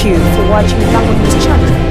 you for watching Nakabuye's channel.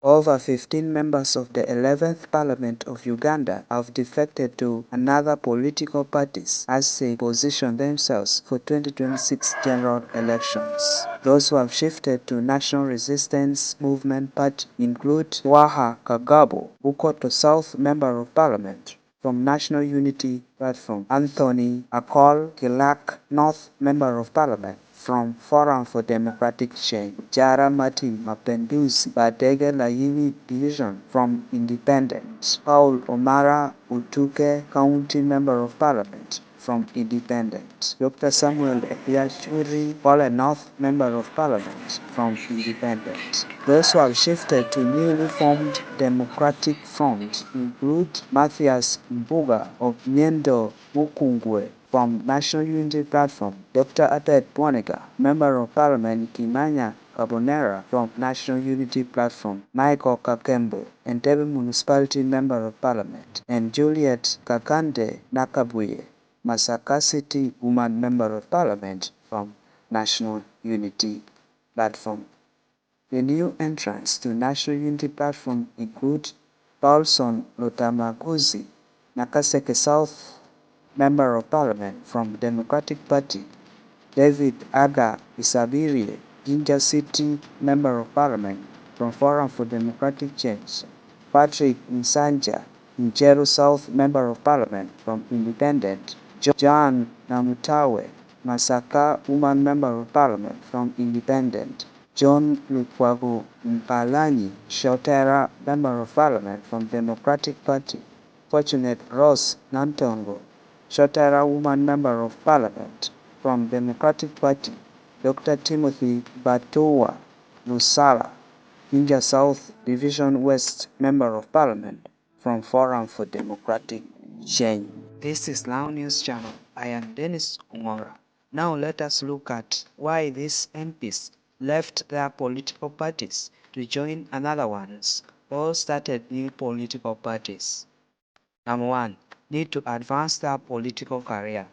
Over 15 members of the 11th Parliament of Uganda have defected to another political parties as they position themselves for 2026 general elections. Those who have shifted to National Resistance Movement Party include Twaha Kagabo, Bukoto South Member of Parliament from National Unity Platform, Anthony Akol, Kilak North Member of Parliament from Forum for Democratic Change, Ojara Mapenduzi, Bardege-Layibi Division from Independent, Omara, Otuke County Member of Parliament from Independent, Dr. Samuel Epiachuri, Kole North Member of Parliament from Independent. Those who have shifted to newly formed Democratic Front include Mathias Mpuuga of Nyendo-Mukungwe from National Unity Platform, Dr. Abed Bwanika, Member of Parliament Kimanya-Kabonera from National Unity Platform, Michael Kakembo, Entebbe Municipality Member of Parliament, and Juliet Kakande Nakabuye, Masaka City Woman Member of Parliament from National Unity Platform. The new entrants to National Unity Platform include Paulson Lutamaguzi, Nakaseke South Member of Parliament from Democratic Party, David Aga Isabirye, Jinja City Member of Parliament from Forum for Democratic Change, Patrick Nsanja, Njeru South Member of Parliament from Independent, John Namutawe, Masaka Woman Member of Parliament from Independent, John Lukwago Mpalanyi, Shotera Member of Parliament from Democratic Party, Fortunate Rose Nantongo, Shotera Woman Member of Parliament from Democratic Party, Dr. Timothy Batowa Lusala, Jinja South Division West Member of Parliament from Forum for Democratic Change. This is Now News Channel. I am Dennis Omara. Now let us look at why these MPs left their political parties to join another ones or started new political parties. Number 1. Need to advance their political career.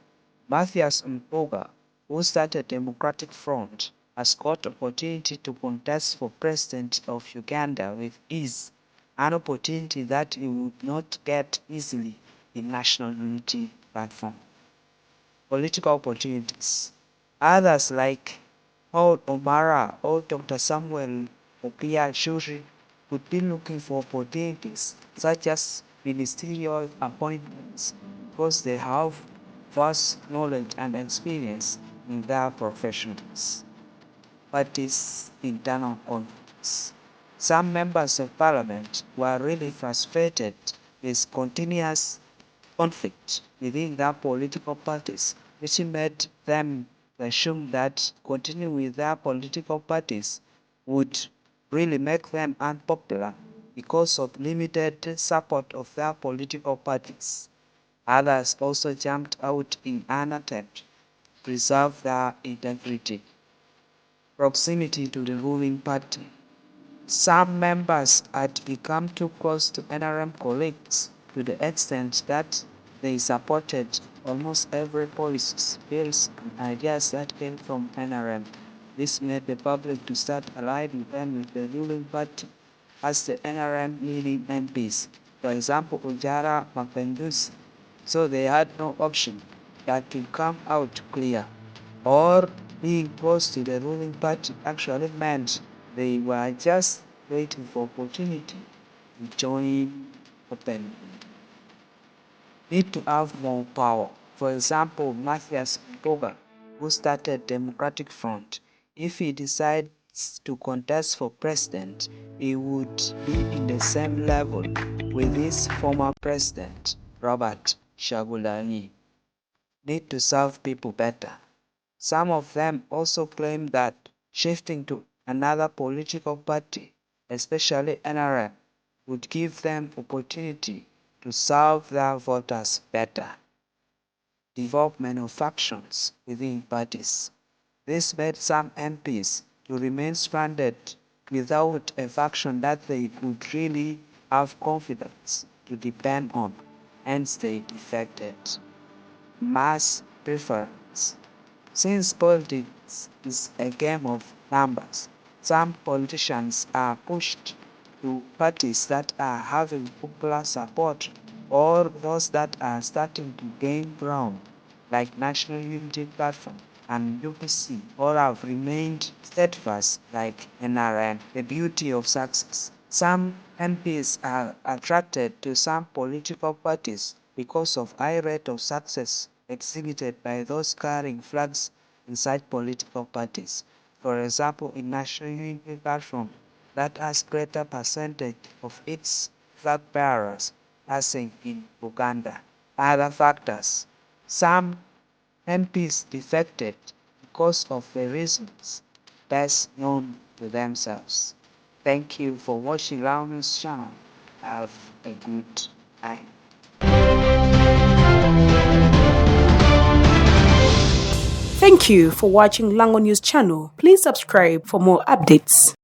Mathias Mpuuga, who started Democratic Front, has got opportunity to contest for president of Uganda with ease, an opportunity that he would not get easily in National Unity Platform. Political opportunities. Others like Omara or Dr. Samuel Epiachuri would be looking for opportunities such as ministerial appointments because they have vast knowledge and experience in their professions. Parties' internal conflicts. Some members of parliament were really frustrated with continuous conflict within their political parties, which made them assume that continuing with their political parties would really make them unpopular because of limited support of their political parties. Others also jumped out in an attempt to preserve their integrity. Proximity to the ruling party. Some members had become too close to NRM colleagues to the extent that they supported almost every policies, bills, and ideas that came from NRM. This made the public to start aligning them with the ruling party as the NRM leading MPs, for example Ojara, Mapenduzi. So they had no option but to come out clear. Or being close to the ruling party actually meant they were just waiting for opportunity to join openly. Need to have more power. For example, Mathias Mpuuga, who started Democratic Front, if he decides to contest for president, he would be in the same level with his former president, Robert Kyagulanyi. Need to serve people better. Some of them also claim that shifting to another political party, especially NRM, would give them opportunity to serve their voters better. Development of factions within parties. This made some MPs to remain stranded without a faction that they could really have confidence to depend on, hence they defected. Mass preference. Since politics is a game of numbers, some politicians are pushed to parties that are having popular support or those that are starting to gain ground, like National Unity Platform and UPC, or have remained steadfast like NRM. The beauty of success. Some MPs are attracted to some political parties because of high rate of success exhibited by those carrying flags inside political parties. For example, in National Unity Platform, that has greater percentage of its flag bearers, as in Uganda. Other factors. Some MPs defected because of the reasons best known to themselves. Thank you for watching Rounders channel. Have a good night. Thank you for watching Lango News channel. Please subscribe for more updates.